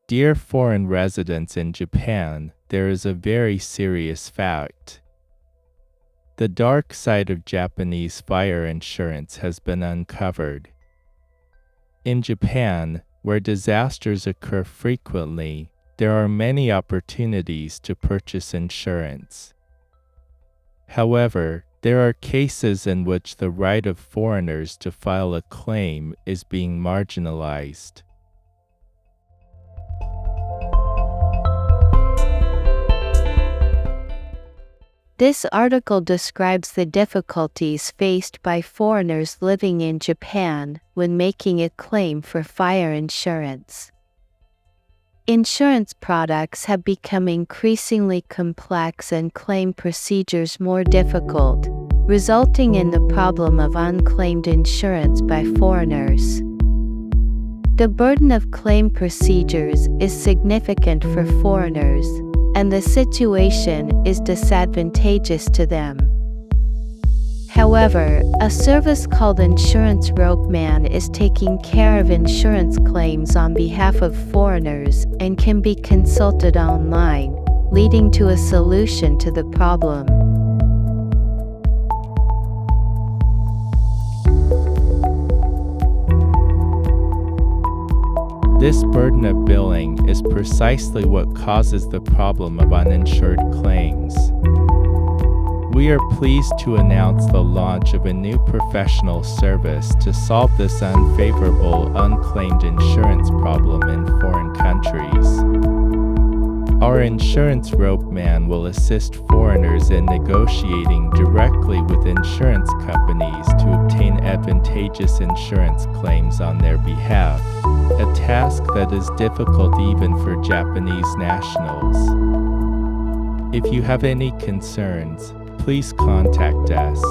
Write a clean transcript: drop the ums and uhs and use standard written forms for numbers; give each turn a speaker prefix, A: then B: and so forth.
A: Dear foreign residents in Japan, there is a very serious fact. The dark side of Japanese fire insurance has been uncovered. In Japan, where disasters occur frequently, there are many opportunities to purchase insurance. However, there are cases in which the right of foreigners to file a claim is being marginalized.
B: This article describes the difficulties faced by foreigners living in Japan when making a claim for fire insurance. Insurance products have become increasingly complex and claim procedures more difficult, resulting in the problem of unclaimed insurance by foreigners. The burden of claim procedures is significant for foreigners, and the situation is disadvantageous to them. However, a service called Insurance Rope Man is taking care of insurance claims on behalf of foreigners and can be consulted online, leading to a solution to the problem.
A: This burden of billing is precisely what causes the problem of uninsured claims. We are pleased to announce the launch of a new professional service to solve this unfavorable unclaimed insurance problem in foreign countries. Our Insurance Rope Man will assist foreigners in negotiating directly with insurance companies to obtain advantageous insurance claims on their behalf, a task that is difficult even for Japanese nationals. If you have any concerns, please contact us.